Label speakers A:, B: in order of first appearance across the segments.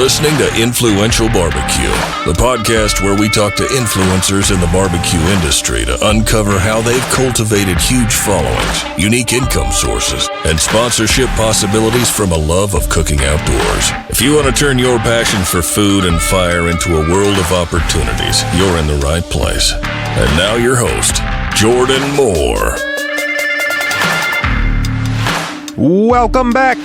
A: listening to Influential Barbecue, the podcast where we talk to influencers in the barbecue industry to uncover how they've cultivated huge followings, unique income sources, and sponsorship possibilities from a love of cooking outdoors. If you want to turn your passion for food and fire into a world of opportunities, you're in the right place. And now your host, Jordan Moore.
B: Welcome back.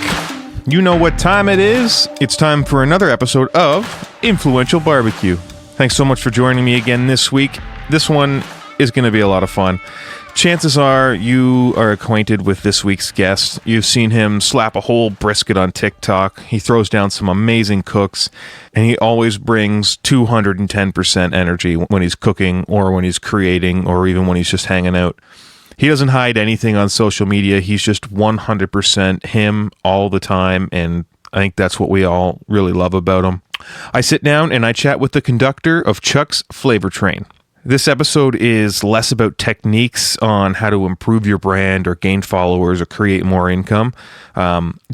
B: You know what time it is. It's time for another episode of Influential Barbecue. Thanks so much for joining me again this week. This one is going to be a lot of fun. Chances are you are acquainted with this week's guest. You've seen him slap a whole brisket on TikTok. He throws down some amazing cooks, and he always brings 210% energy when he's cooking or when he's creating or even when he's just hanging out. He doesn't hide anything on social media. He's just 100% him all the time, and I think that's what we all really love about him. I sit down and I chat with the conductor of Chuck's Flavor Train. This episode is less about techniques on how to improve your brand or gain followers or create more income.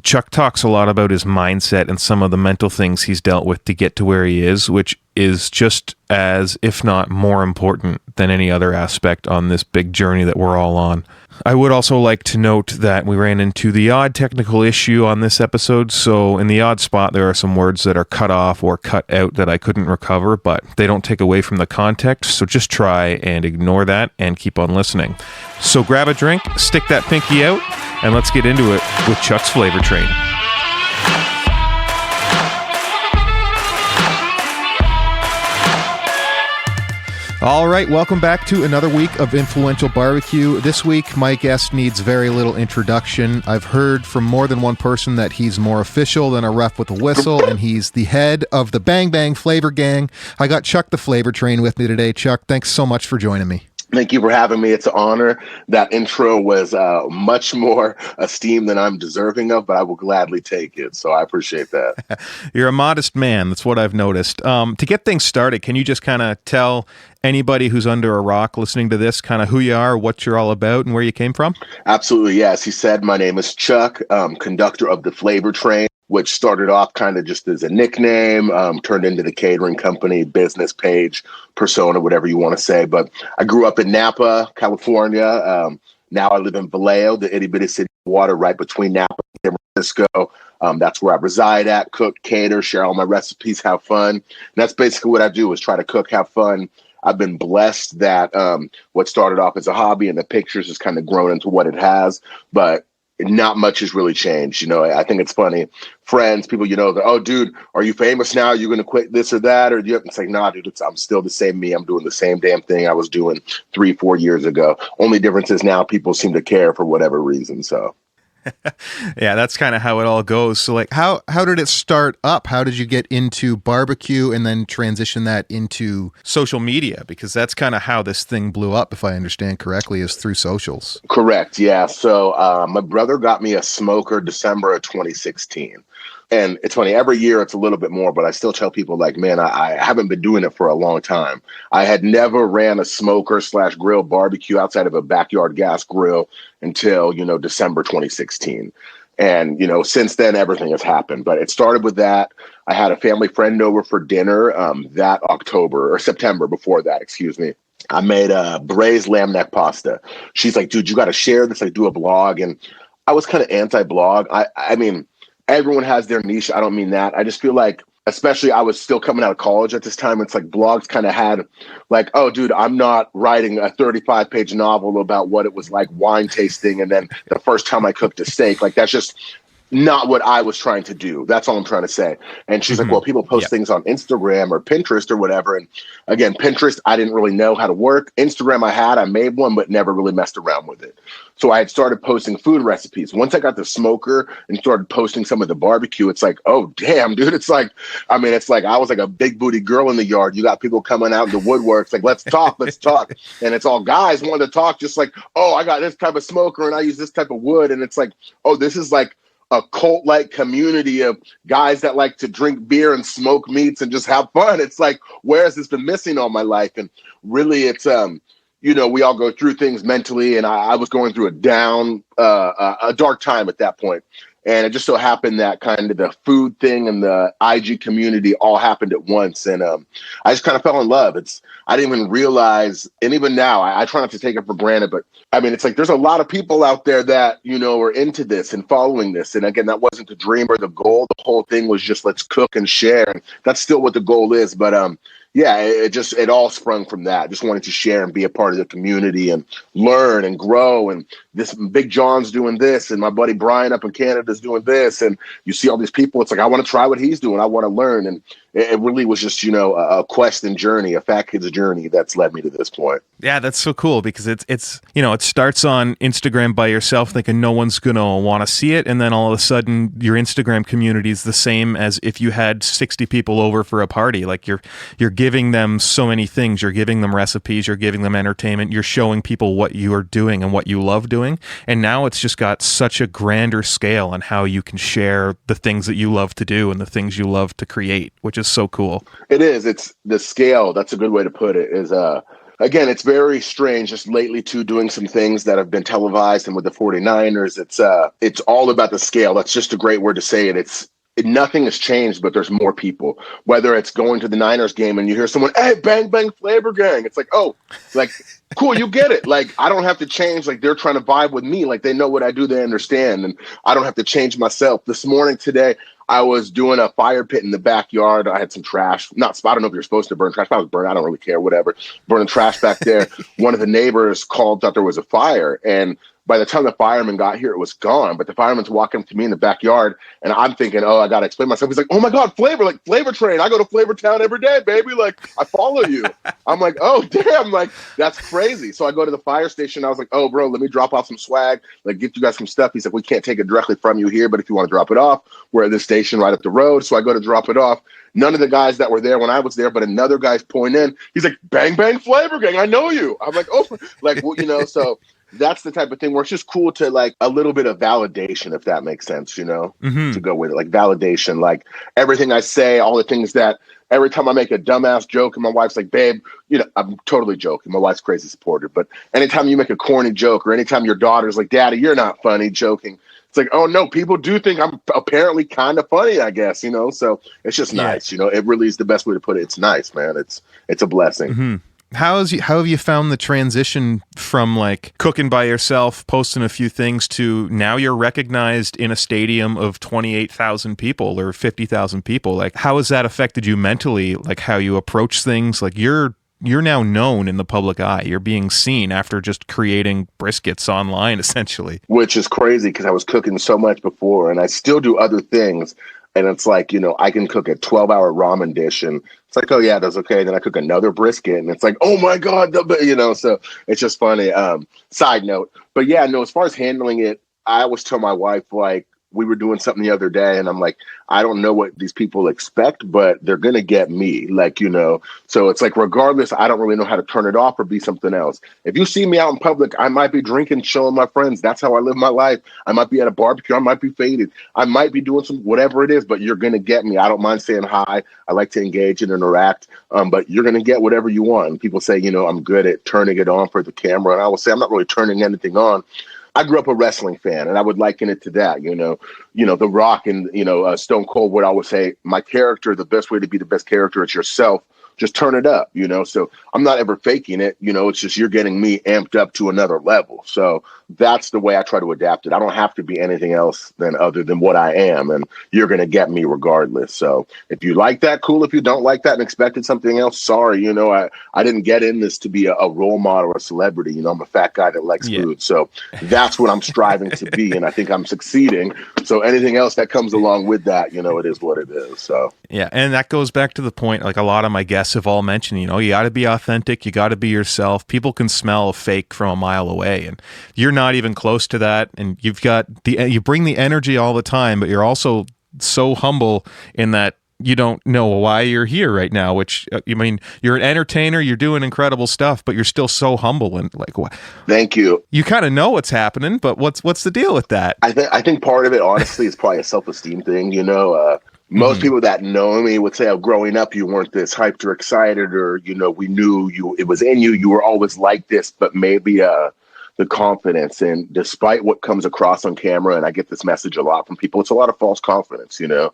B: Chuck talks a lot about his mindset and some of the mental things he's dealt with to get to where he is, which is just as, if not more important than any other aspect on this big journey that we're all on. I would also like to note that we ran into the odd technical issue on this episode, so in the odd spot there are some words that are cut off or cut out that I couldn't recover, but they don't take away from the context, so just try and ignore that and keep on listening. So grab a drink, stick that pinky out, and let's get into it with Chuck's Flavor Train. All right, welcome back to another week of Influential Barbecue. This week, my guest needs very little introduction. I've heard from more than one person that he's more official than a ref with a whistle, and he's the head of the Bang Bang Flavor Gang. I got Chuck the Flavor Train with me today. Chuck, thanks so much for joining me.
C: Thank you for having me. It's an honor. That intro was much more esteemed than I'm deserving of, but I will gladly take it. So I appreciate that.
B: You're a modest man. That's what I've noticed. To get things started, can you just kind of tell anybody who's under a rock listening to this kind of who you are, what you're all about, and where you came from?
C: Absolutely, yes. He said, my name is Chuck, conductor of the Flavor Train, which started off kind of just as a nickname, turned into the catering company, business page, persona, whatever you want to say. But I grew up in Napa, California. Now I live in Vallejo, the itty bitty city of water right between Napa and San Francisco. That's where I reside at, cook, cater, share all my recipes, have fun. And that's basically what I do, is try to cook, have fun. I've been blessed that what started off as a hobby and the pictures has kind of grown into what it has, but not much has really changed. You know, I think it's funny. Friends, people, you know, oh, dude, are you famous now? Are you going to quit this or that? Or do you have to say, nah, dude, I'm still the same me. I'm doing the same damn thing I was doing 3-4 years ago. Only difference is now people seem to care for whatever reason. So.
B: Yeah, that's kind of how it all goes. So like, how did it start up? How did you get into barbecue and then transition that into social media? Because that's kind of how this thing blew up, if I understand correctly, is through socials.
C: Correct. Yeah. So my brother got me a smoker December of 2016. And it's funny, every year it's a little bit more, but I still tell people like, man, I haven't been doing it for a long time. I had never ran a smoker/grill barbecue outside of a backyard gas grill until, December 2016. And, since then, everything has happened. But it started with that. I had a family friend over for dinner that October or September before that, excuse me. I made a braised lamb neck pasta. She's like, dude, you got to share this, like do a blog. And I was kind of anti-blog. I mean, everyone has their niche. I don't mean that. I just feel like, especially I was still coming out of college at this time. It's like blogs kind of had like, oh, dude, I'm not writing a 35-page novel about what it was like wine tasting. And then the first time I cooked a steak, like that's just not what I was trying to do. That's all I'm trying to say. And she's like, well, people post things on Instagram or Pinterest or whatever. And again, Pinterest, I didn't really know how to work. Instagram, I made one, but never really messed around with it. So I had started posting food recipes. Once I got the smoker and started posting some of the barbecue, it's like, oh, damn, dude. It's like I was like a big booty girl in the yard. You got people coming out in the woodworks like, let's talk. And it's all guys wanting to talk, just like, oh, I got this type of smoker and I use this type of wood. And it's like, oh, this is like a cult-like community of guys that like to drink beer and smoke meats and just have fun. It's like, where has this been missing all my life? And really it's, we all go through things mentally, and I was going through a dark time at that point. And it just so happened that kind of the food thing and the IG community all happened at once. And I just kind of fell in love. I didn't even realize, and even now, I try not to take it for granted, but I mean, it's like there's a lot of people out there that, are into this and following this. And again, that wasn't the dream or the goal. The whole thing was just let's cook and share. And that's still what the goal is. But yeah, it all sprung from that. Just wanting to share and be a part of the community and learn and grow. And this Big John's doing this, and my buddy Brian up in Canada's doing this. And you see all these people. It's like, I want to try what he's doing. I want to learn. And it really was just, a quest and journey, a fat kid's journey that's led me to this point.
B: Yeah, that's so cool because it's it starts on Instagram by yourself thinking no one's going to want to see it. And then all of a sudden your Instagram community is the same as if you had 60 people over for a party. Like you're giving them so many things. You're giving them recipes. You're giving them entertainment. You're showing people what you are doing and what you love doing. And now it's just got such a grander scale on how you can share the things that you love to do and the things you love to create, which is so cool.
C: It is. It's the scale. That's a good way to put it is, again, it's very strange just lately too, doing some things that have been televised and with the 49ers, it's all about the scale. That's just a great word to say it. Nothing has changed, but there's more people. Whether it's going to the Niners game and you hear someone, hey, bang, bang, flavor gang. It's like, oh, like, cool, you get it. Like, I don't have to change. Like, they're trying to vibe with me. Like, they know what I do. They understand. And I don't have to change myself. This morning, today, I was doing a fire pit in the backyard. I had some trash. I don't know if you're supposed to burn trash. If I was burning, I don't really care, whatever. Burning trash back there. One of the neighbors thought there was a fire. And by the time the fireman got here, it was gone. But the fireman's walking up to me in the backyard, and I'm thinking, oh, I got to explain myself. He's like, oh, my God, Flavor, like Flavor Train. I go to Flavor Town every day, baby. Like, I follow you. I'm like, oh, damn, like, that's crazy. So I go to the fire station. I was like, oh, bro, let me drop off some swag, like, get you guys some stuff. He's like, we can't take it directly from you here, but if you want to drop it off, we're at this station right up the road. So I go to drop it off. None of the guys that were there when I was there, but another guy's pointing in. He's like, bang, bang, Flavor Gang. I know you. I'm like, oh, like, well, so that's the type of thing where it's just cool to like a little bit of validation, if that makes sense, to go with it. Like validation, like everything I say, all the things that every time I make a dumbass joke and my wife's like, babe, I'm totally joking. My wife's crazy supportive. But anytime you make a corny joke or anytime your daughter's like, Daddy, you're not funny, joking. It's like, oh, no, people do think I'm apparently kind of funny, I guess, so it's just nice. It really is the best way to put it. It's nice, man. It's a blessing.
B: Mm-hmm. How have you found the transition from like cooking by yourself, posting a few things to now you're recognized in a stadium of 28,000 people or 50,000 people? Like, how has that affected you mentally? Like how you approach things? Like you're now known in the public eye. You're being seen after just creating briskets online, essentially.
C: Which is crazy because I was cooking so much before and I still do other things. And it's like, I can cook a 12-hour ramen dish and it's like, oh, yeah, that's okay. Then I cook another brisket and it's like, oh, my God, so it's just funny. Side note. But yeah, no, as far as handling it, I always tell my wife, like, we were doing something the other day and I'm like, I don't know what these people expect, but they're going to get me, like, so it's like, regardless, I don't really know how to turn it off or be something else. If you see me out in public, I might be drinking, showing my friends. That's how I live my life. I might be at a barbecue. I might be faded. I might be doing some, whatever it is, but you're going to get me. I don't mind saying hi. I like to engage and interact, but you're going to get whatever you want. And people say, I'm good at turning it on for the camera. And I will say, I'm not really turning anything on. I grew up a wrestling fan, and I would liken it to that, The Rock and, Stone Cold would always say, my character, the best way to be the best character, it's yourself. Just turn it up, So I'm not ever faking it, it's just you're getting me amped up to another level. So that's the way I try to adapt it. I don't have to be anything else other than what I am, and you're going to get me regardless. So if you like that, cool. If you don't like that and expected something else, sorry. I didn't get in this to be a role model or a celebrity. I'm a fat guy that likes food. So that's what I'm striving to be, and I think I'm succeeding. So anything else that comes along with that, it is what it is. So
B: yeah, and that goes back to the point, like a lot of my guests have all mentioned, you got to be authentic. You got to be yourself. People can smell fake from a mile away, and you're not even close to that. And you bring the energy all the time, but you're also so humble in that you don't know why you're here right now, which you're an entertainer, you're doing incredible stuff, but you're still so humble and like, what?
C: Thank you.
B: You kind of know what's happening, but what's the deal with that?
C: I think part of it, honestly, is probably a self-esteem thing. Most people that know me would say, oh, growing up, you weren't this hyped or excited, or, we knew it was in you. You were always like this, but maybe the the confidence. And despite what comes across on camera, and I get this message a lot from people, it's a lot of false confidence, you know.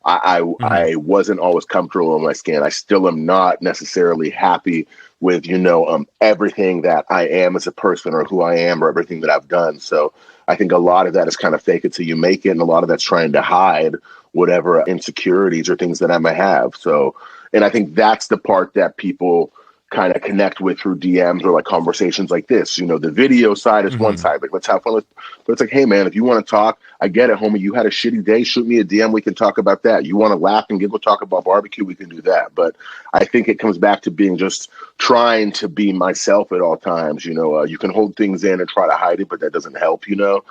C: I wasn't always comfortable in my skin. I still am not necessarily happy with, you know, everything that I am as a person or who I am or everything that I've done. So I think a lot of that is kind of fake it till you make it. And a lot of that's trying to hide whatever insecurities or things that I might have. So, and I think that's the part that people kind of connect with through DMs or like conversations like this. You know, the video side is one side, like let's have fun. But it's like, hey man, if you want to talk, I get it, homie. You had a shitty day. Shoot me a DM. We can talk about that. You want to laugh and giggle, talk about barbecue. We can do that. But I think it comes back to being just trying to be myself at all times. You know, you can hold things in and try to hide it, but that doesn't help, you know?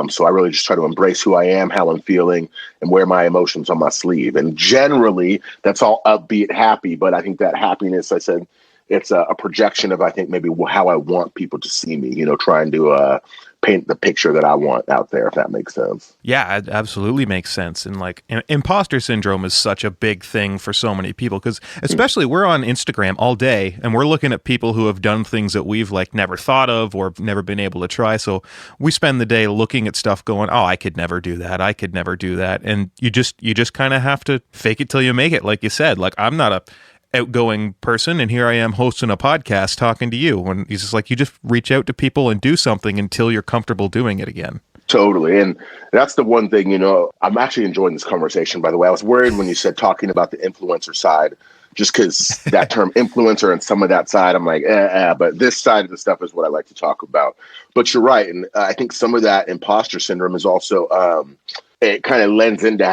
C: So I really just try to embrace who I am, how I'm feeling, and wear my emotions on my sleeve. And generally that's all upbeat, happy. But I think that happiness, I said, it's a projection of, I think, maybe how I want people to see me, you know, trying to paint the picture that I want out there, if that makes sense.
B: Yeah, it absolutely makes sense. And like imposter syndrome is such a big thing for so many people, because especially we're on Instagram all day and we're looking at people who have done things that we've like never thought of or never been able to try. So we spend the day looking at stuff going, oh, I could never do that. I could never do that. And you just kind of have to fake it till you make it. Like you said, like I'm not a outgoing person, and here I am hosting a podcast talking to you. When he's just like, you just reach out to people and do something until you're comfortable doing it again.
C: Totally. And that's the one thing, you know, I'm actually enjoying this conversation, by the way. I was worried when you said talking about the influencer side, just because that term influencer and some of that side, I'm like, but this side of the stuff is what I like to talk about. But you're right. And I think some of that imposter syndrome is also, it kind of lends into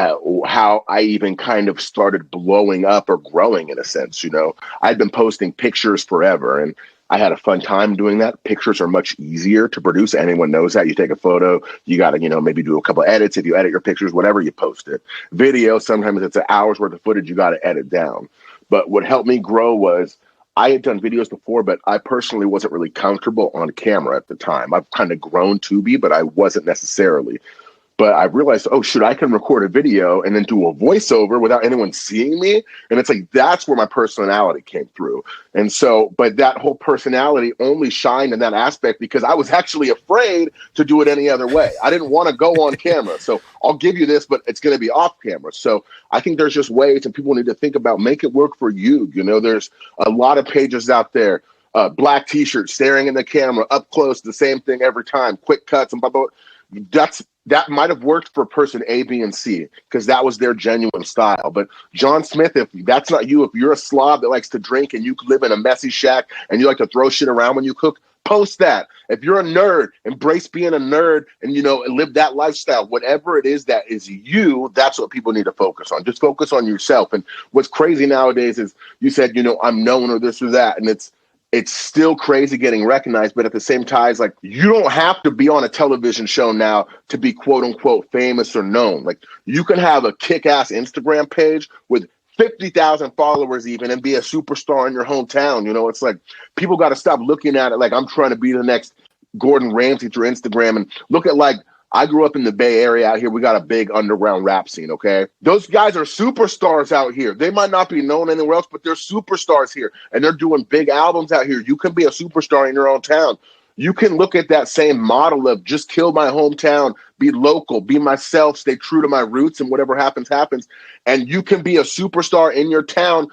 C: how I even kind of started blowing up or growing in a sense. You know, I'd been posting pictures forever and I had a fun time doing that. Pictures are much easier to produce. Anyone knows that. You take a photo, you got to, you know, maybe do a couple of edits. If you edit your pictures, whatever, you post it. Video, sometimes it's an hour's worth of footage you got to edit down. But what helped me grow was I had done videos before, but I personally wasn't really comfortable on camera at the time. I've kind of grown to be, but I wasn't necessarily. But I realized, oh, shoot, I can record a video and then do a voiceover without anyone seeing me. And it's like, that's where my personality came through. And so, but that whole personality only shined in that aspect because I was actually afraid to do it any other way. I didn't want to go on camera. So I'll give you this, but it's going to be off camera. So I think there's just ways, and people need to think about, make it work for you. You know, there's a lot of pages out there, black t-shirt, staring in the camera, up close, the same thing every time, quick cuts and blah, blah, blah. That might have worked for person A, B, and C because that was their genuine style. But John Smith, if that's not you, if you're a slob that likes to drink and you live in a messy shack and you like to throw shit around when you cook, post that. If you're a nerd, embrace being a nerd and, you know, live that lifestyle. Whatever it is that is you, that's what people need to focus on. Just focus on yourself. And what's crazy nowadays is you said, you know, I'm known or this or that. And it's still crazy getting recognized, but at the same time, it's like, you don't have to be on a television show now to be quote unquote famous or known. Like you can have a kick-ass Instagram page with 50,000 followers even and be a superstar in your hometown. You know, it's like people got to stop looking at it like I'm trying to be the next Gordon Ramsay through Instagram and look at like, I grew up in the Bay Area out here. We got a big underground rap scene, okay? Those guys are superstars out here. They might not be known anywhere else, but they're superstars here, and they're doing big albums out here. You can be a superstar in your own town. You can look at that same model of just kill my hometown, be local, be myself, stay true to my roots, and whatever happens, happens. And you can be a superstar in your town,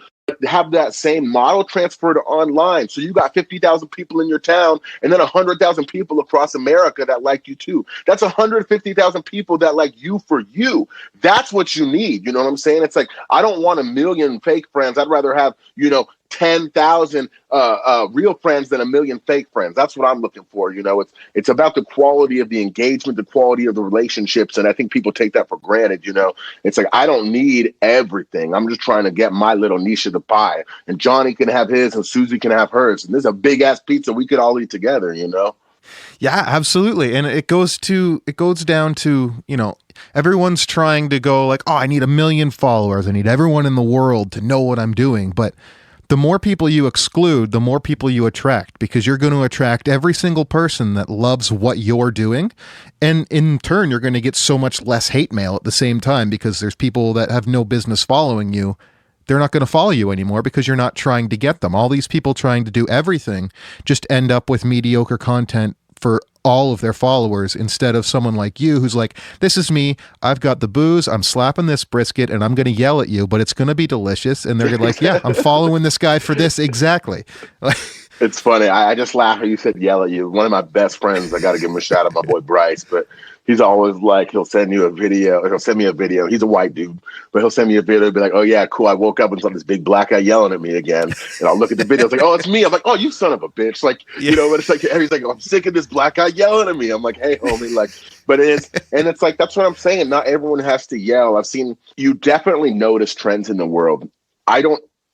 C: have that same model transferred online. So you got 50,000 people in your town and then 100,000 people across America that like you too. That's 150,000 people that like you for you. That's what you need. You know what I'm saying? It's like, I don't want a million fake friends. I'd rather have, you know, 10,000 real friends than a million fake friends. That's what I'm looking for. You know, it's about the quality of the engagement, the quality of the relationships. And I think people take that for granted. You know, it's like, I don't need everything. I'm just trying to get my little niche of the pie, and Johnny can have his and Susie can have hers. And there's a big ass pizza we could all eat together, you know?
B: Yeah, absolutely. And it goes down to, you know, everyone's trying to go like, oh, I need 1 million followers. I need everyone in the world to know what I'm doing. But the more people you exclude, the more people you attract, because you're going to attract every single person that loves what you're doing. And in turn, you're going to get so much less hate mail at the same time, because there's people that have no business following you. They're not going to follow you anymore because you're not trying to get them. All these people trying to do everything just end up with mediocre content for all of their followers, instead of someone like you who's like, this is me, I've got the booze, I'm slapping this brisket, and I'm going to yell at you, but it's going to be delicious. And they're like, yeah, I'm following this guy for this. Exactly.
C: It's funny. I just laugh when you said yell at you. One of my best friends, I got to give him a shout out, my boy Bryce, but he's always like, he'll send me a video. He's a white dude, but he'll send me a video and be like, oh yeah, cool. I woke up and saw this big black guy yelling at me again. And I'll look at the video. It's like, oh, it's me. I'm like, oh, you son of a bitch. Like, you know, but it's like, he's like, I'm sick of this black guy yelling at me. I'm like, hey, homie, like, but it is, and it's like, that's what I'm saying. Not everyone has to yell. You definitely notice trends in the world.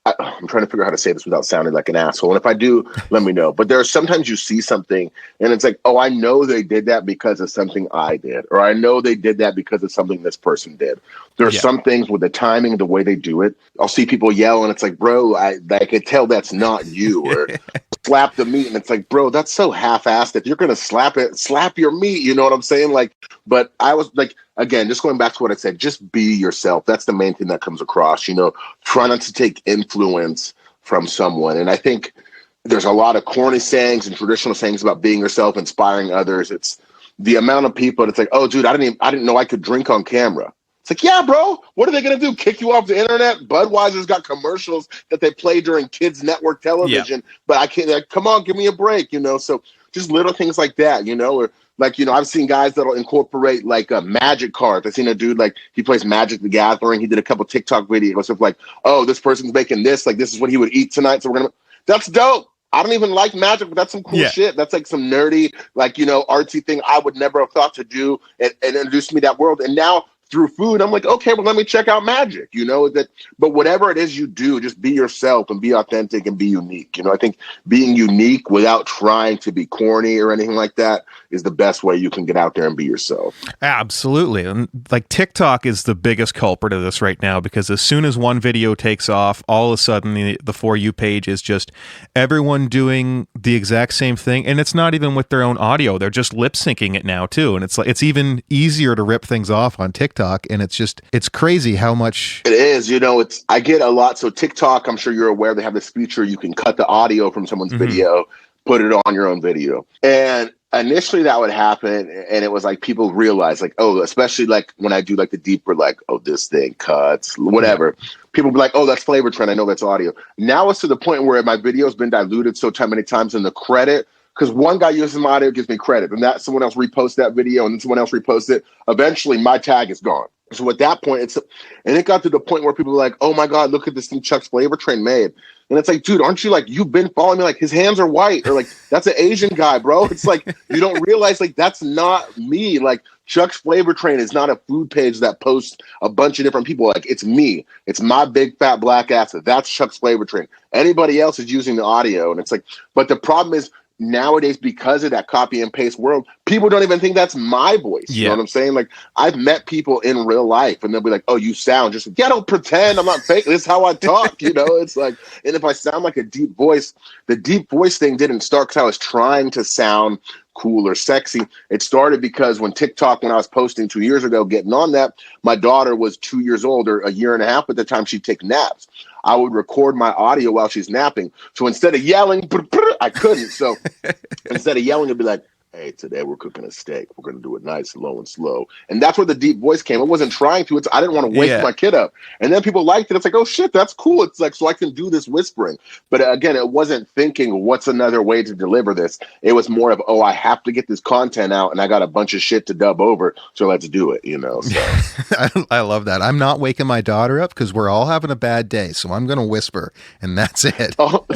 C: I'm trying to figure out how to say this without sounding like an asshole. And if I do, let me know. But there are sometimes you see something and it's like, oh, I know they did that because of something I did. Or I know they did that because of something this person did. There are some things with the timing, the way they do it. I'll see people yell and it's like, bro, I could tell that's not you. Or slap the meat. And it's like, bro, that's so half-assed. If you're going to slap it, slap your meat. You know what I'm saying? Like, but I was like, again, just going back to what I said, just be yourself. That's the main thing that comes across, you know, try not to take influence from someone. And I think there's a lot of corny sayings and traditional sayings about being yourself, inspiring others. It's the amount of people that's like, oh, dude, I didn't know I could drink on camera. It's like, yeah, bro, what are they going to do? Kick you off the internet? Budweiser's got commercials that they play during kids network television, but I can't, like, come on, give me a break, you know? So just little things like that, you know, or like, you know, I've seen guys that'll incorporate like a magic cards. I've seen a dude, like, he plays Magic the Gathering. He did a couple TikTok videos of like, oh, this person's making this, like, this is what he would eat tonight. So that's dope. I don't even like Magic, but that's some cool shit. That's like some nerdy, like, you know, artsy thing I would never have thought to do and introduce me to that world. And now through food, I'm like, okay, well, let me check out Magic, you know, but whatever it is you do, just be yourself and be authentic and be unique. You know, I think being unique without trying to be corny or anything like that is the best way you can get out there and be yourself.
B: Absolutely. And like TikTok is the biggest culprit of this right now, because as soon as one video takes off, all of a sudden the For You page is just everyone doing the exact same thing. And it's not even with their own audio. They're just lip syncing it now too. And it's like, it's even easier to rip things off on TikTok. And it's crazy how much
C: it is. You know, I get a lot. So TikTok, I'm sure you're aware, they have this feature you can cut the audio from someone's video, put it on your own video. And initially that would happen, and it was like people realize, like, oh, especially like when I do like the deeper, like, oh, this thing cuts, whatever. People be like, oh, that's Flavor Trend. I know that's audio. Now it's to the point where my video's been diluted so many times in the credit. Because one guy uses my audio, gives me credit, and that someone else reposts that video, and then someone else reposts it. Eventually, my tag is gone. So at that point, it got to the point where people were like, "Oh my God, look at this thing Chuck's Flavor Train made," and it's like, dude, aren't you like, you've been following me? Like, his hands are white, or like, that's an Asian guy, bro. It's like you don't realize, like, that's not me. Like, Chuck's Flavor Train is not a food page that posts a bunch of different people. Like, it's me. It's my big fat black ass. That's Chuck's Flavor Train. Anybody else is using the audio, and it's like, but the problem is, nowadays, because of that copy and paste world, people don't even think that's my voice. You know what I'm saying? Like, I've met people in real life and they'll be like, oh, you sound just, yeah, don't pretend, I'm not fake. This is how I talk, you know? It's like, and if I sound like a deep voice, the deep voice thing didn't start because I was trying to sound cool or sexy. It started because when I was posting 2 years ago, getting on that, my daughter was 2 years old, or a year and a half at the time. She'd take naps. I would record my audio while she's napping. So instead of yelling, I couldn't. So instead of yelling, it'd be like, hey, today we're cooking a steak. We're going to do it nice, low and slow. And that's where the deep voice came. I wasn't trying to. I didn't want to wake my kid up. And then people liked it. It's like, oh, shit, that's cool. It's like, so I can do this whispering. But again, it wasn't thinking, what's another way to deliver this? It was more of, oh, I have to get this content out, and I got a bunch of shit to dub over, so let's do it, you know? So.
B: I love that. I'm not waking my daughter up because we're all having a bad day, so I'm going to whisper, and that's it.
C: Oh,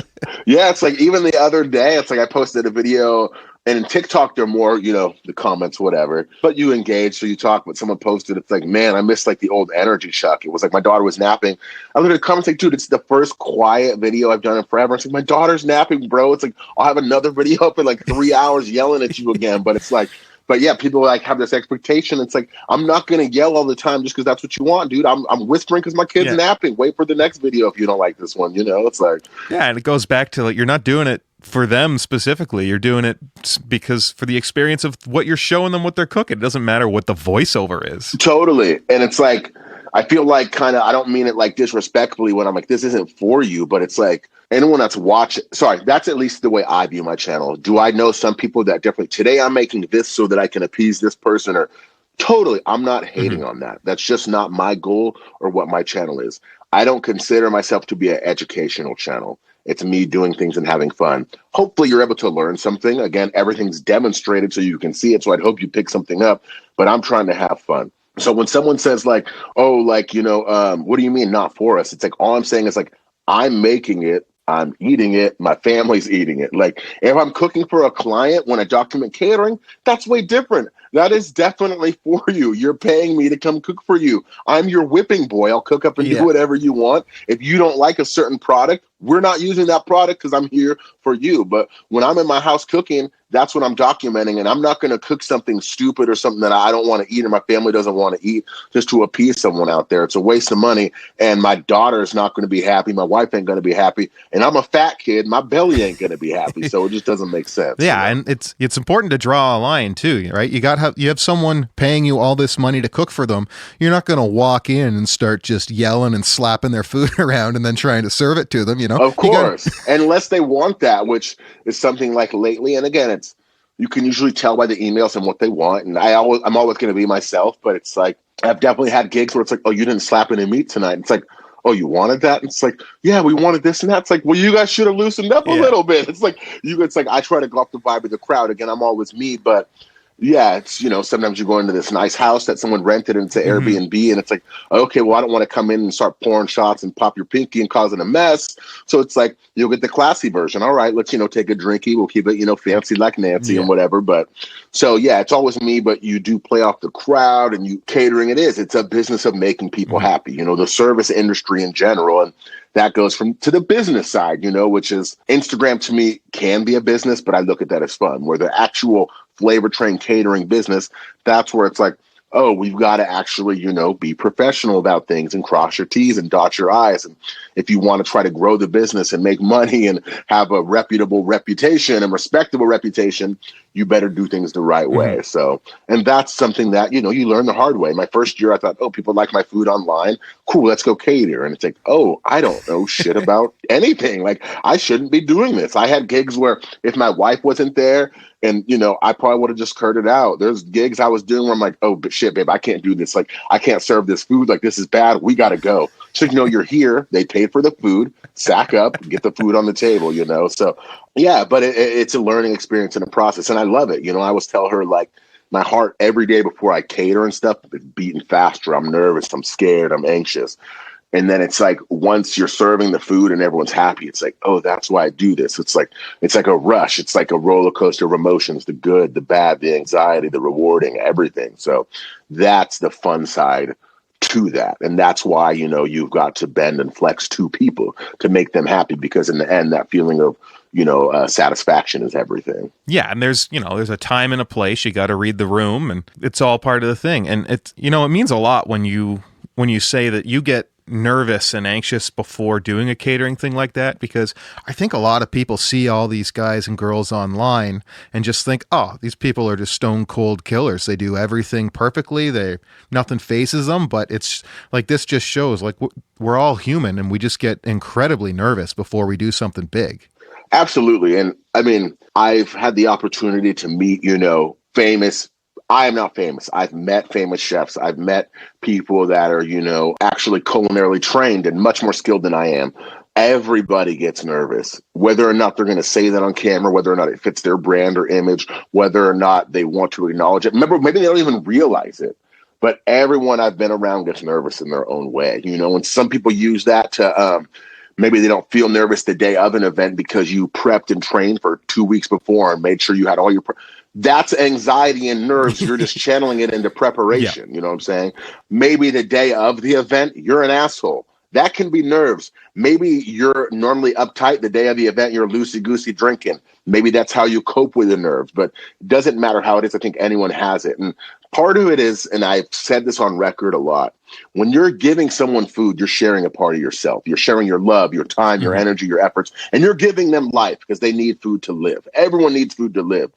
C: yeah, it's like even the other day, it's like I posted a video. And in TikTok, they're more, you know, the comments, whatever. But you engage, so you talk. But someone posted, it's like, man, I miss like the old energy Chuck. It was like my daughter was napping. I look at the comments like, dude, it's the first quiet video I've done in forever. It's like, my daughter's napping, bro. It's like, I'll have another video up in like 3 hours yelling at you again. But it's like, but yeah, people like have this expectation. It's like, I'm not going to yell all the time just because that's what you want, dude. I'm whispering because my kid's napping. Wait for the next video if you don't like this one, you know? It's like.
B: Yeah, and it goes back to like, you're not doing it for them specifically. You're doing it because for the experience of what you're showing them, what they're cooking. It doesn't matter what the voiceover is.
C: Totally. And it's like, I feel like kind of, I don't mean it like disrespectfully when I'm like, this isn't for you, but it's like anyone that's watching, sorry, that's at least the way I view my channel. Do I know some people that definitely, today I'm making this so that I can appease this person, or totally, I'm not hating on that. That's just not my goal or what my channel is. I don't consider myself to be an educational channel. It's me doing things and having fun. Hopefully you're able to learn something. Again, everything's demonstrated so you can see it. So I'd hope you pick something up, but I'm trying to have fun. So when someone says like, oh, like, what do you mean not for us? It's like, all I'm saying is like, I'm making it, I'm eating it, my family's eating it. Like if I'm cooking for a client when I document catering, that's way different. That is definitely for you. You're paying me to come cook for you. I'm your whipping boy. I'll cook up and do whatever you want. If you don't like a certain product, we're not using that product because I'm here for you. But when I'm in my house cooking, that's what I'm documenting. And I'm not going to cook something stupid or something that I don't want to eat or my family doesn't want to eat just to appease someone out there. It's a waste of money. And my daughter is not going to be happy. My wife ain't going to be happy. And I'm a fat kid. My belly ain't going to be happy. So it just doesn't make sense.
B: Yeah. And it's important to draw a line too, right? You have someone paying you all this money to cook for them. You're not going to walk in and start just yelling and slapping their food around and then trying to serve it to them,
C: Of course, unless they want that, which is something like lately. And again, you can usually tell by the emails and what they want. And I'm always going to be myself, but it's like, I've definitely had gigs where it's like, oh, you didn't slap any meat tonight. It's like, oh, you wanted that? And it's like, yeah, we wanted this and that. It's like, well, you guys should have loosened up a little bit. It's like, I try to go off the vibe of the crowd. Again, I'm always me, but yeah, it's, sometimes you go into this nice house that someone rented and it's an Airbnb, and it's like, okay, well, I don't want to come in and start pouring shots and pop your pinky and causing a mess. So it's like, you'll get the classy version. All right, let's, take a drinky. We'll keep it, fancy like Nancy and whatever. But so, yeah, it's always me, but you do play off the crowd and catering. It's a business of making people happy, the service industry in general. And that goes to the business side, which is Instagram to me can be a business, but I look at that as fun, where the actual flavor train catering business, that's where it's like, oh, we've got to actually, be professional about things and cross your T's and dot your I's. And if you want to try to grow the business and make money and have a reputable reputation and respectable reputation, you better do things the right way. So, and that's something that, you learn the hard way. My first year, I thought, oh, people like my food online. Cool, let's go cater. And it's like, oh, I don't know shit about anything. Like, I shouldn't be doing this. I had gigs where if my wife wasn't there, and, I probably would have just curded out. There's gigs I was doing where I'm like, oh, but shit, babe, I can't do this. Like, I can't serve this food. Like, this is bad. We got to go. So, you're here. They paid for the food. Sack up, get the food on the table, So, yeah, but it's a learning experience and a process. And I love it. I always tell her, like, my heart every day before I cater and stuff is beating faster. I'm nervous. I'm scared. I'm anxious. And then it's like, once you're serving the food and everyone's happy, it's like, oh, that's why I do this. It's like a rush. It's like a roller coaster of emotions, the good, the bad, the anxiety, the rewarding, everything. So that's the fun side to that. And that's why, you've got to bend and flex to people to make them happy, because in the end, that feeling of, satisfaction is everything.
B: Yeah. And there's a time and a place. You got to read the room, and it's all part of the thing. And it's, it means a lot when you say that you get nervous and anxious before doing a catering thing like that, because I think a lot of people see all these guys and girls online and just think, oh, these people are just stone cold killers. They do everything perfectly. Nothing phases them. But it's like, this just shows like we're all human, and we just get incredibly nervous before we do something big.
C: Absolutely. And I mean, I've had the opportunity to meet, famous. I am not famous. I've met famous chefs. I've met people that are, actually culinarily trained and much more skilled than I am. Everybody gets nervous, whether or not they're going to say that on camera, whether or not it fits their brand or image, whether or not they want to acknowledge it. Remember, maybe they don't even realize it, but everyone I've been around gets nervous in their own way, and some people use that to, maybe they don't feel nervous the day of an event because you prepped and trained for 2 weeks before and made sure you had all your that's anxiety and nerves. You're just channeling it into preparation. Yeah. You know what I'm saying? Maybe the day of the event, you're an asshole. That can be nerves. Maybe you're normally uptight the day of the event. You're loosey-goosey drinking. Maybe that's how you cope with the nerves. But it doesn't matter how it is. I think anyone has it. And part of it is, and I've said this on record a lot, when you're giving someone food, you're sharing a part of yourself. You're sharing your love, your time, your energy, your efforts, and you're giving them life because they need food to live. Everyone needs food to live.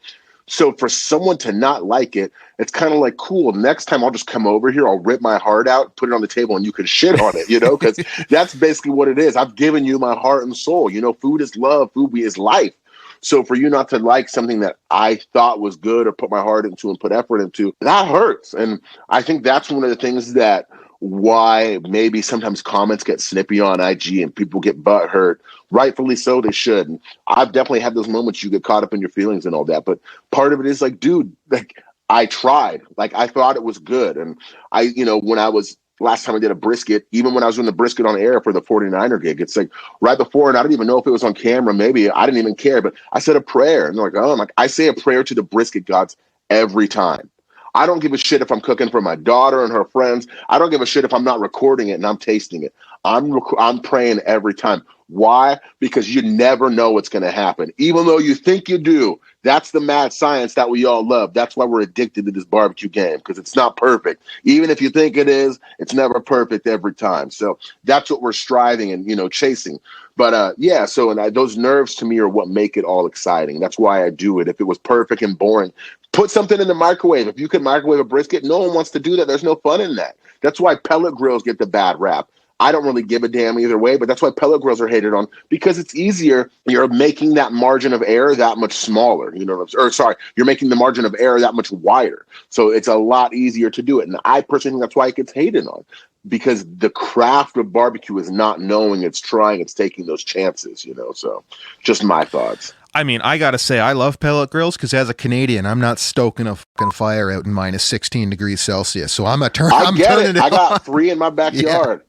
C: So for someone to not like it, it's kind of like, cool, next time I'll just come over here, I'll rip my heart out, put it on the table, and you can shit on it, because that's basically what it is. I've given you my heart and soul. Food is love, food is life. So for you not to like something that I thought was good or put my heart into and put effort into, that hurts. And I think that's one of the things that why maybe sometimes comments get snippy on IG and people get butthurt. Rightfully so, they should. And I've definitely had those moments you get caught up in your feelings and all that. But part of it is like, dude, like I tried. Like I thought it was good. And when I was last time I did a brisket, even when I was doing the brisket on air for the 49er gig, it's like right before, and I didn't even know if it was on camera. Maybe I didn't even care, but I said a prayer. And they're like, oh, I'm like, I say a prayer to the brisket gods every time. I don't give a shit if I'm cooking for my daughter and her friends. I don't give a shit if I'm not recording it and I'm tasting it. I'm praying every time. Why? Because you never know what's going to happen. Even though you think you do, that's the mad science that we all love. That's why we're addicted to this barbecue game, because it's not perfect. Even if you think it is, it's never perfect every time. So that's what we're striving and, chasing. But those nerves to me are what make it all exciting. That's why I do it. If it was perfect and boring, put something in the microwave. If you could microwave a brisket, no one wants to do that. There's no fun in that. That's why pellet grills get the bad rap. I don't really give a damn either way, but that's why pellet grills are hated on, because it's easier. You're making that margin of error that much smaller. You're making the margin of error that much wider. So it's a lot easier to do it. And I personally think that's why it gets hated on, because the craft of barbecue is not knowing, it's trying, it's taking those chances, So just my thoughts.
B: I mean, I gotta say, I love pellet grills because as a Canadian, I'm not stoking a fucking fire out in minus 16 degrees Celsius. So I'm turning it
C: I got
B: on.
C: 3 in my backyard.
B: Yeah.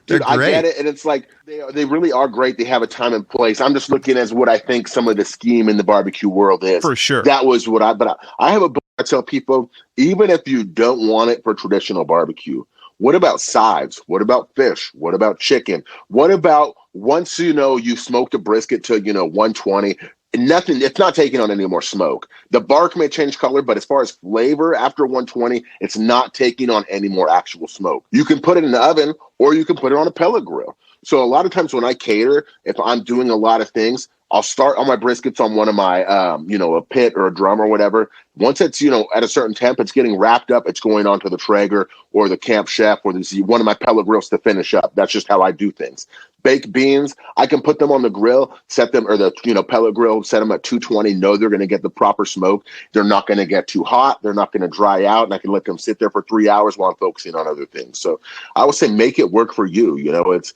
C: Dude,
B: They're great.
C: I get it, and it's like they really are great. They have a time and place. I'm just looking as what I think some of the scheme in the barbecue world is.
B: For sure.
C: That was what I have a book. I tell people, even if you don't want it for traditional barbecue, what about sides? What about fish? What about chicken? What about once you smoked a brisket to 120? Nothing, it's not taking on any more smoke. The bark may change color, but as far as flavor after 120, it's not taking on any more actual smoke. You can put it in the oven or you can put it on a pellet grill. So a lot of times when I cater, if I'm doing a lot of things, I'll start on my briskets on one of my, a pit or a drum or whatever. Once it's, at a certain temp, it's getting wrapped up. It's going onto the Traeger or the Camp Chef or one of my pellet grills to finish up. That's just how I do things. Baked beans, I can put them on the grill, set them, or the pellet grill, set them at 220, know they're going to get the proper smoke. They're not going to get too hot. They're not going to dry out, and I can let them sit there for 3 hours while I'm focusing on other things. So I would say make it work for you. It's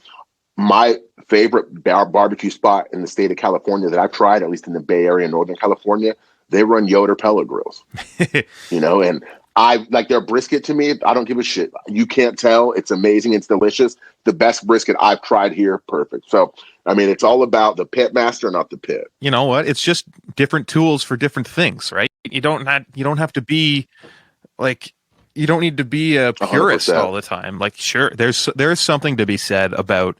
C: my favorite barbecue spot in the state of California that I've tried, at least in the Bay Area, Northern California. They run Yoder pellet grills, and I like their brisket. To me, I don't give a shit. You can't tell. It's amazing. It's delicious. The best brisket I've tried here. Perfect. So, I mean, it's all about the pit master, not the pit.
B: You know what? It's just different tools for different things, right? You don't have to be like, you don't need to be a purist 100%. All the time. Like, sure, there's something to be said about,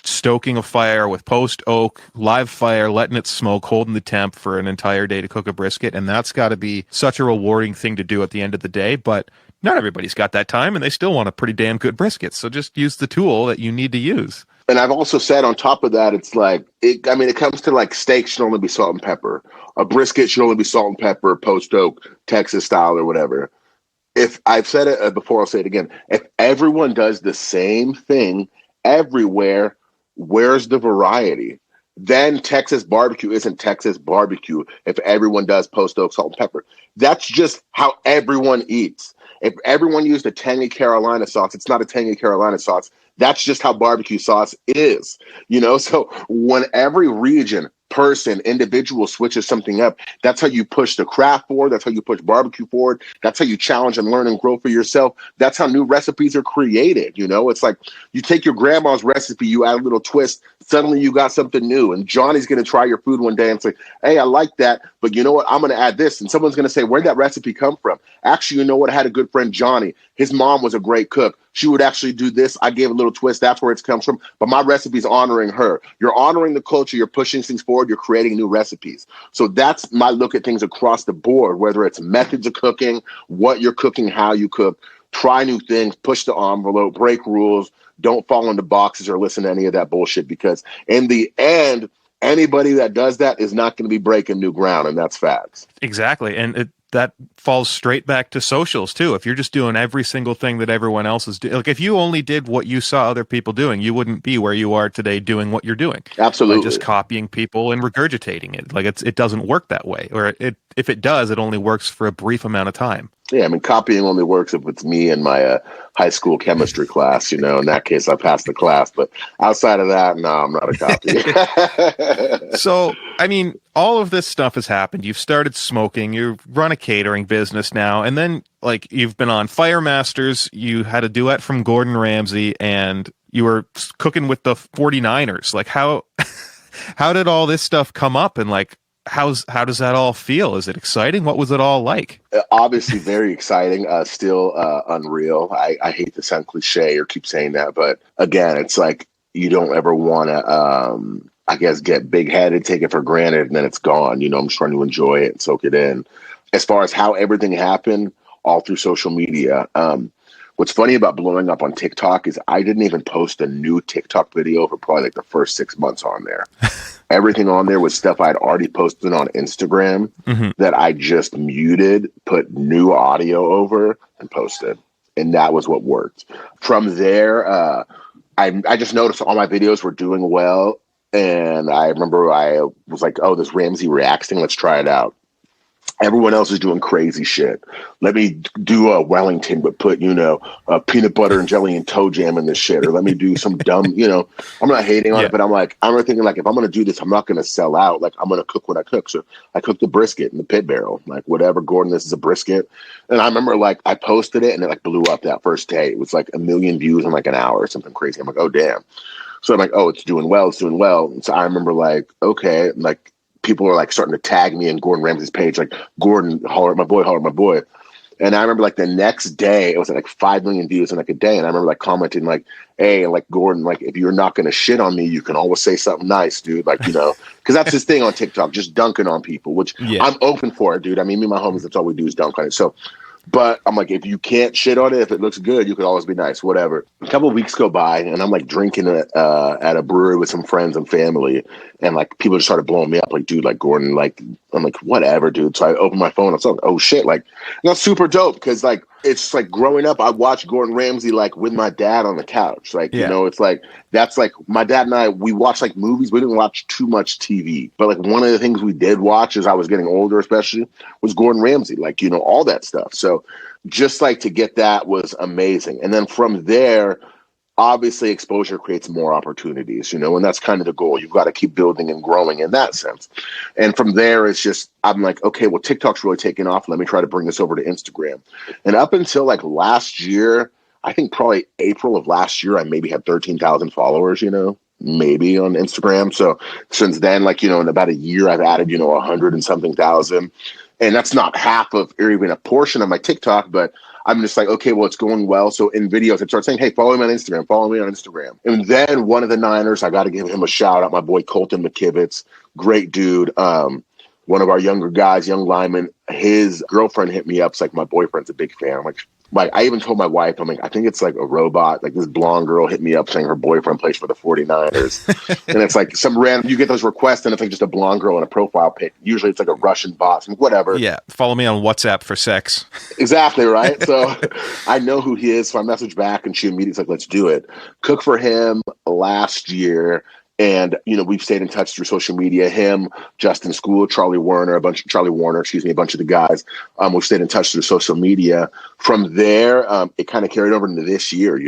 B: stoking a fire with post oak, live fire, letting it smoke, holding the temp for an entire day to cook a brisket. And that's got to be such a rewarding thing to do at the end of the day. But not everybody's got that time and they still want a pretty damn good brisket. So just use the tool that you need to use.
C: And I've also said on top of that, it's like, it comes to like steak should only be salt and pepper. A brisket should only be salt and pepper, post oak, Texas style or whatever. If I've said it before, I'll say it again. If everyone does the same thing everywhere, where's the variety? Then Texas barbecue isn't Texas barbecue if everyone does post oak, salt, and pepper. That's just how everyone eats. If everyone used a tangy Carolina sauce, it's not a tangy Carolina sauce. That's just how barbecue sauce is. So when every region, person, individual switches something up, that's how you push the craft forward. That's how you push barbecue forward. That's how you challenge and learn and grow for yourself. That's how new recipes are created. It's like you take your grandma's recipe, you add a little twist, suddenly you got something new. And Johnny's going to try your food one day and say, hey, I like that, but you know what? I'm going to add this. And someone's going to say, where'd that recipe come from? Actually, you know what? I had a good friend, Johnny. His mom was a great cook. She would actually do this. I gave a little twist. That's where it comes from. But my recipe is honoring her. You're honoring the culture. You're pushing things forward. You're creating new recipes. So that's my look at things across the board, whether it's methods of cooking, what you're cooking, how you cook. Try new things, push the envelope, break rules. Don't fall into boxes or listen to any of that bullshit, because in the end, anybody that does that is not going to be breaking new ground, and that's facts.
B: Exactly. And that falls straight back to socials too. If you're just doing every single thing that everyone else is doing, like if you only did what you saw other people doing, you wouldn't be where you are today doing what you're doing.
C: Absolutely.
B: By just copying people and regurgitating it. Like it doesn't work that way. Or if it does, it only works for a brief amount of time.
C: Yeah, I mean, copying only works if it's me in my high school chemistry class. In that case, I passed the class. But outside of that, no, I'm not a copy.
B: So, I mean, all of this stuff has happened. You've started smoking. You run a catering business now. And then, like, you've been on Fire Masters. You had a duet from Gordon Ramsay. And you were cooking with the 49ers. Like, how did all this stuff come up? And, like, how does that all feel? Is it exciting? What was it all like?
C: Obviously very exciting, still unreal. I hate to sound cliche or keep saying that, but again, it's like you don't ever want to, I guess, get big-headed, take it for granted, and then it's gone. I'm just trying to enjoy it and soak it in. As far as how everything happened, all through social media. What's funny about blowing up on TikTok is I didn't even post a new TikTok video for probably like the first 6 months on there. Everything on there was stuff I'd already posted on Instagram that I just muted, put new audio over, and posted. And that was what worked. From there, I just noticed all my videos were doing well. And I remember I was like, oh, this Ramsay Reacts thing, let's try it out. Everyone else is doing crazy shit. Let me do a Wellington, but put, peanut butter and jelly and toe jam in this shit. Or let me do some dumb, I'm not hating on it, but I'm thinking like, if I'm going to do this, I'm not going to sell out. Like, I'm going to cook what I cook. So I cooked the brisket in the pit barrel, like whatever, Gordon, this is a brisket. And I remember like I posted it and it like blew up that first day. It was like 1 million views in like an hour or something crazy. I'm like, oh, damn. So I'm like, oh, it's doing well. It's doing well. And so I remember like, okay, like, people are like starting to tag me in Gordon Ramsay's page, like Gordon, holler at my boy. And I remember like the next day, it was like 5 million views in like a day. And I remember like commenting like, hey, like Gordon, like if you're not going to shit on me, you can always say something nice, dude. Like, because that's his thing on TikTok, just dunking on people, which I'm open for it, dude. I mean, me and my homies, that's all we do is dunk on it. So, but I'm like, if you can't shit on it, if it looks good, you could always be nice, whatever. A couple of weeks go by and I'm like drinking at a brewery with some friends and family. And like people just started blowing me up like, dude, like Gordon, like, I'm like, whatever, dude. So I opened my phone. I was like, oh shit. Like, that's super dope. Cause like, it's like growing up, I watched Gordon Ramsay like with my dad on the couch. Like, it's like, that's like my dad and I, we watched like movies. We didn't watch too much TV, but like one of the things we did watch as I was getting older, especially was Gordon Ramsay, like, all that stuff. So just like to get that was amazing. And then from there, obviously exposure creates more opportunities, and that's kind of the goal. You've got to keep building and growing in that sense. And from there, it's just, I'm like, okay, well, TikTok's really taking off. Let me try to bring this over to Instagram. And up until like last year, I think probably April of last year, I maybe had 13,000 followers, maybe on Instagram. So since then, like, in about a year, I've added, 100 and something thousand. And that's not half of, or even a portion of my TikTok, but I'm just like, okay, well, it's going well. So in videos, I start saying, hey, follow me on Instagram. And then one of the Niners, I got to give him a shout out, my boy Colton McKivitz, great dude. One of our younger guys, young lineman, his girlfriend hit me up. It's like, my boyfriend's a big fan. I'm like, I even told my wife, I'm like, I think it's like a robot. Like this blonde girl hit me up saying her boyfriend plays for the 49ers. And it's like some random, you get those requests and it's like just a blonde girl in a profile pic. Usually it's like a Russian bot, whatever.
B: Yeah. Follow me on WhatsApp for sex.
C: Exactly. Right. So I know who he is. So I message back and she immediately like, let's do it. Cook for him last year. And, we've stayed in touch through social media, him, Justin School, Charlie Warner, a bunch of the guys. We've stayed in touch through social media. From there, it kind of carried over into this year,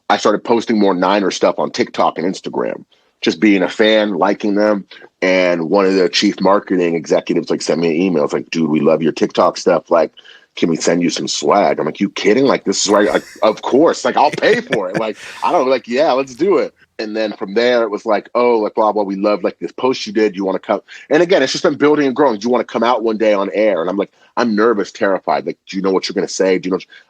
C: I started posting more Niner stuff on TikTok and Instagram, just being a fan, liking them. And one of the chief marketing executives like sent me an email. It's like, dude, we love your TikTok stuff. Like, can we send you some swag? I'm like, you kidding? Like, this is right. Like, of course. Like, I'll pay for it. Like, I don't know. Like, yeah, let's do it. And then from there, it was like, oh, like, blah, blah, we love like this post you did. You want to come? And again, it's just been building and growing. Do you want to come out one day on air? And I'm like, I'm nervous, terrified. Like, do you know what you're going to say?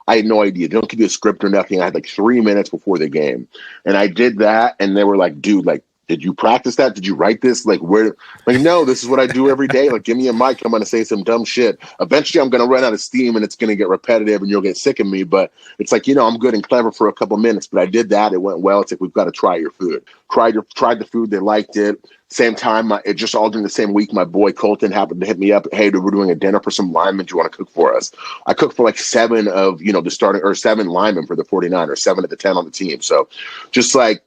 C: I had no idea. They don't give you a script or nothing. I had like 3 minutes before the game. And I did that. And they were like, dude, like, did you practice that? Did you write this? Like, where? Like, no, this is what I do every day. Like, give me a mic. I'm going to say some dumb shit. Eventually, I'm going to run out of steam and it's going to get repetitive and you'll get sick of me. But it's like, I'm good and clever for a couple minutes, but I did that. It went well. It's like, we've got to try your food. Tried the food. They liked it. Same time, it just all during the same week, my boy Colton happened to hit me up. Hey, dude, we're doing a dinner for some linemen. Do you want to cook for us? I cooked for like 7 of, the starting, or 7 linemen for the 49ers, 7 of the 10 on the team. So just like,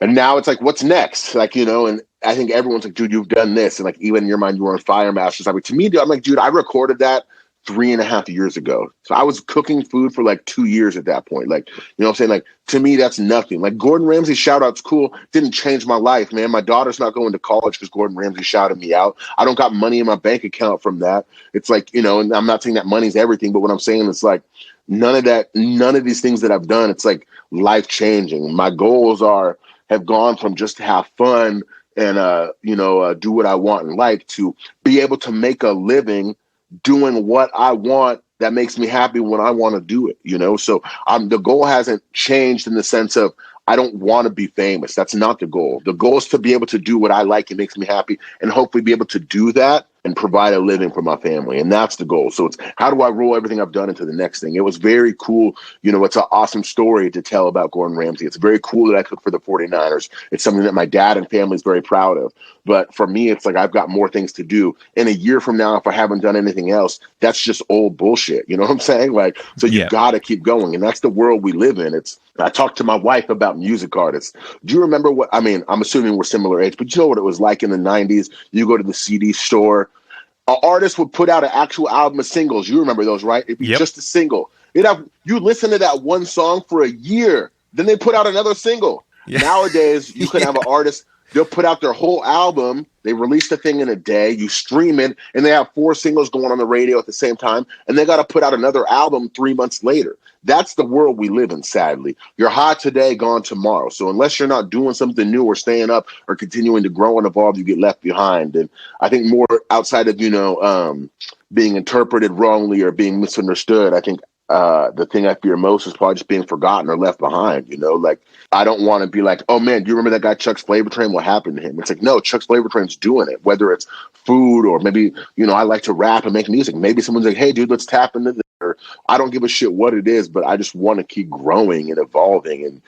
C: and now it's like, what's next? Like, and I think everyone's like, dude, you've done this. And like, even in your mind, you were on Fire Masters. I mean, to me, dude, I'm like, dude, I recorded that 3.5 years ago. So I was cooking food for like 2 years at that point. Like, what I'm saying? Like, to me, that's nothing. Like, Gordon Ramsay shout out's cool. Didn't change my life, man. My daughter's not going to college because Gordon Ramsay shouted me out. I don't got money in my bank account from that. It's like, and I'm not saying that money's everything, but what I'm saying is like, none of these things that I've done, it's like life changing. My goals have gone from just to have fun and, do what I want in life to be able to make a living doing what I want that makes me happy when I want to do it, So the goal hasn't changed in the sense of I don't want to be famous. That's not the goal. The goal is to be able to do what I like and makes me happy and hopefully be able to do that and provide a living for my family. And that's the goal. So it's how do I roll everything I've done into the next thing? It was very cool. It's an awesome story to tell about Gordon Ramsay. It's very cool that I cook for the 49ers. It's something that my dad and family is very proud of. But for me, it's like I've got more things to do. In a year from now, if I haven't done anything else, that's just old bullshit. You know what I'm saying? Like, so you got to keep going. And that's the world we live in. I talked to my wife about music artists. Do you remember I'm assuming we're similar age, but you know what it was like in the 90s? You go to the CD store, an artist would put out an actual album of singles. You remember those, right? It'd be just a single. You listen to that one song for a year, then they put out another single. Yeah. Nowadays, you can have an artist, they'll put out their whole album, they release the thing in a day, you stream it, and they have 4 singles going on the radio at the same time, and they got to put out another album 3 months later. That's the world we live in, sadly. You're hot today, gone tomorrow. So unless you're not doing something new or staying up or continuing to grow and evolve, you get left behind. And I think more outside of, being interpreted wrongly or being misunderstood, I think the thing I fear most is probably just being forgotten or left behind, Like, I don't want to be like, oh, man, do you remember that guy Chuck's Flavor Train? What happened to him? It's like, no, Chuck's Flavor Train's doing it, whether it's food or maybe, I like to rap and make music. Maybe someone's like, hey, dude, let's tap into this. Or I don't give a shit what it is, but I just want to keep growing and evolving and,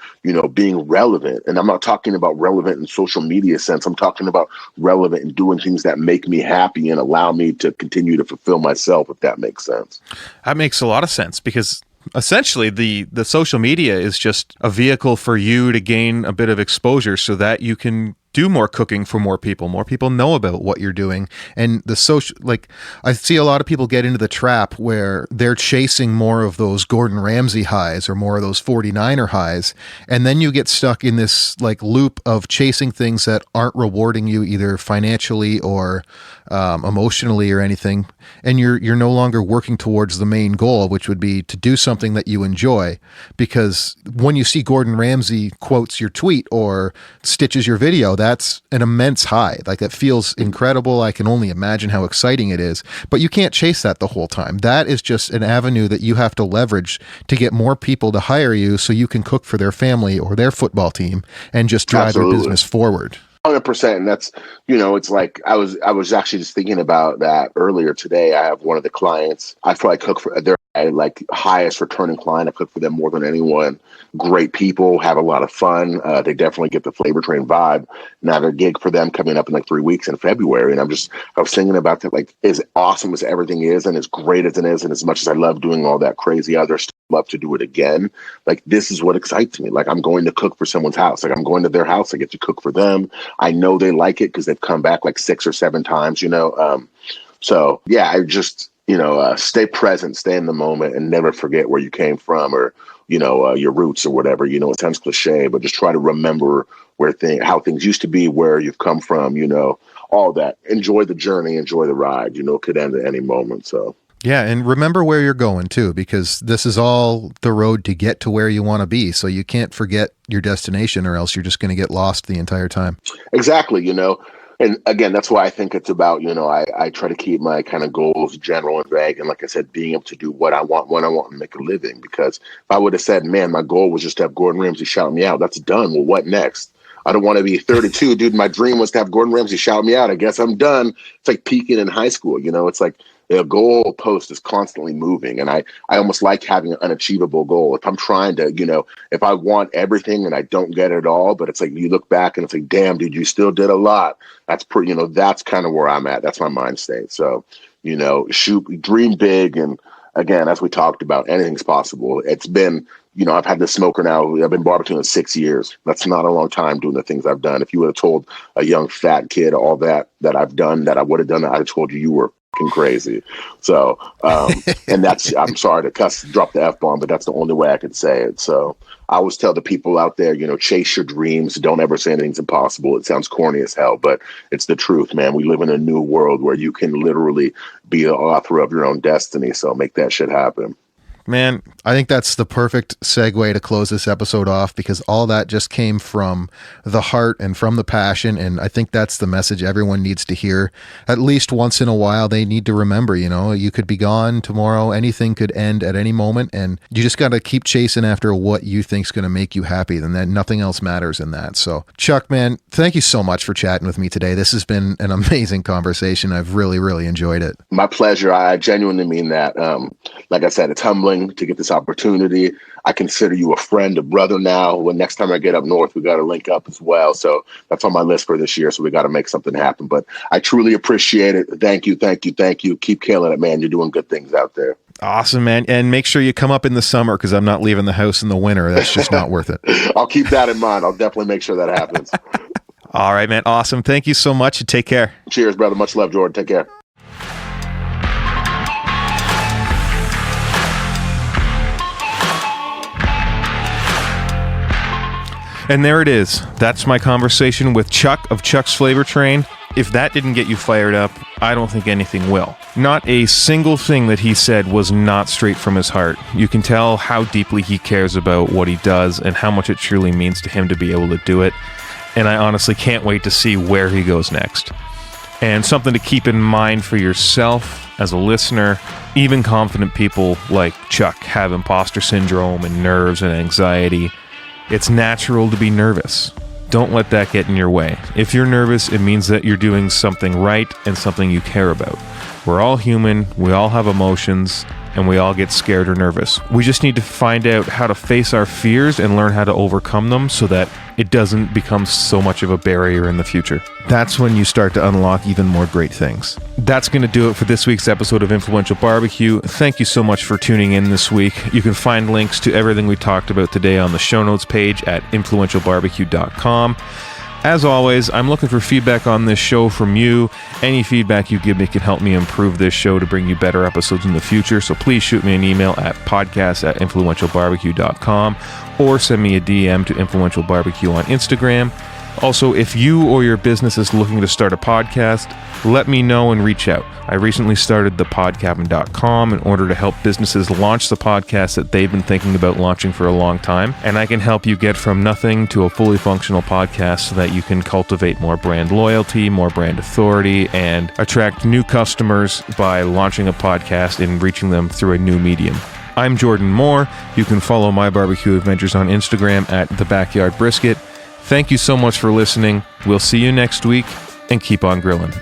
C: being relevant. And I'm not talking about relevant in social media sense. I'm talking about relevant and doing things that make me happy and allow me to continue to fulfill myself, if that makes sense.
B: That makes a lot of sense because essentially the social media is just a vehicle for you to gain a bit of exposure so that you can do more cooking for more people. More people know about what you're doing. And the social, like, I see a lot of people get into the trap where they're chasing more of those Gordon Ramsay highs or more of those 49er highs. And then you get stuck in this like loop of chasing things that aren't rewarding you either financially or emotionally or anything. And you're no longer working towards the main goal, which would be to do something that you enjoy. Because when you see Gordon Ramsay quotes your tweet or stitches your video, that's an immense high. Like, that feels incredible. I can only imagine how exciting it is, but you can't chase that the whole time. That is just an avenue that you have to leverage to get more people to hire you so you can cook for their family or their football team and just drive their business forward.
C: 100%. And that's, it's like, I was actually just thinking about that earlier today. I have one of the clients, I probably cook for their like highest returning client. I cook for them more than anyone. Great people, have a lot of fun. They definitely get the Flavor Train vibe. And I have a gig for them coming up in like 3 weeks in February. And I was thinking about that, like, as awesome as everything is and as great as it is, and as much as I love doing all that crazy other stuff, love to do it again. Like, this is what excites me. Like, I'm going to cook for someone's house. Like, I'm going to their house. I get to cook for them. I know they like it because they've come back like 6 or 7 times, So yeah, I just, stay present, stay in the moment, and never forget where you came from or, your roots or whatever. It sounds cliche, but just try to remember how things used to be, where you've come from, all that. Enjoy the journey, enjoy the ride. It could end at any moment. So.
B: Yeah, and remember where you're going too, because this is all the road to get to where you want to be. So you can't forget your destination, or else you're just going to get lost the entire time.
C: Exactly, And again, that's why I think it's about, I try to keep my kind of goals general and vague. And like I said, being able to do what I want, when I want, and make a living. Because if I would have said, man, my goal was just to have Gordon Ramsay shout me out, that's done. Well, what next? I don't want to be 32, dude. My dream was to have Gordon Ramsay shout me out. I guess I'm done. It's like peaking in high school. It's like the goal post is constantly moving. And I almost like having an unachievable goal. If I'm trying to, if I want everything and I don't get it all, but it's like you look back and it's like, damn, dude, you still did a lot. That's pretty, that's kind of where I'm at. That's my mind state. So, shoot, dream big. And again, as we talked about, anything's possible. It's been, I've had this smoker now. I've been barbecuing 6 years. That's not a long time doing the things I've done. If you would have told a young fat kid all that I've done, that I would have done, I'd have told you were fucking crazy. So, and that's, I'm sorry to drop the F-bomb, but that's the only way I could say it. So I always tell the people out there, chase your dreams. Don't ever say anything's impossible. It sounds corny as hell, but it's the truth, man. We live in a new world where you can literally be the author of your own destiny. So make that shit happen.
D: Man, I think that's the perfect segue to close this episode off, because all that just came from the heart and from the passion. And I think that's the message everyone needs to hear. At least once in a while, they need to remember, you could be gone tomorrow. Anything could end at any moment. And you just got to keep chasing after what you think's going to make you happy. Then that nothing else matters in that. So Chuck, man, thank you so much for chatting with me today. This has been an amazing conversation. I've really, really enjoyed it.
C: My pleasure. I genuinely mean that. Like I said, it's humbling to get this opportunity. I consider you a friend, a brother now. When next time I get up north, we got to link up as well. So that's on my list for this year. So we got to make something happen. But I truly appreciate it. Thank you. Keep killing it, man. You're doing good things out there.
B: Awesome, man. And make sure you come up in the summer, because I'm not leaving the house in the winter. That's just not worth it.
C: I'll keep that in mind. I'll definitely make sure that happens.
B: All right, man. Awesome. Thank you so much. Take care.
C: Cheers, brother. Much love, Jordan. Take care.
B: And there it is. That's my conversation with Chuck of Chuck's Flavor Train. If that didn't get you fired up, I don't think anything will. Not a single thing that he said was not straight from his heart. You can tell how deeply he cares about what he does and how much it truly means to him to be able to do it. And I honestly can't wait to see where he goes next. And something to keep in mind for yourself as a listener, even confident people like Chuck have imposter syndrome and nerves and anxiety. It's natural to be nervous. Don't let that get in your way. If you're nervous, it means that you're doing something right and something you care about. We're all human, we all have emotions, and we all get scared or nervous. We just need to find out how to face our fears and learn how to overcome them so that it doesn't become so much of a barrier in the future. That's when you start to unlock even more great things. That's going to do it for this week's episode of Influential Barbecue. Thank you so much for tuning in this week. You can find links to everything we talked about today on the show notes page at influentialbarbecue.com. As always, I'm looking for feedback on this show from you. Any feedback you give me can help me improve this show to bring you better episodes in the future. So please shoot me an email at podcast@influentialbarbecue.com or send me a DM to Influential Barbecue on Instagram. Also, if you or your business is looking to start a podcast, let me know and reach out. I recently started thepodcabin.com in order to help businesses launch the podcast that they've been thinking about launching for a long time. And I can help you get from nothing to a fully functional podcast so that you can cultivate more brand loyalty, more brand authority, and attract new customers by launching a podcast and reaching them through a new medium. I'm Jordan Moore. You can follow my barbecue adventures on Instagram at The Backyard Brisket. Thank you so much for listening. We'll see you next week, and keep on grilling.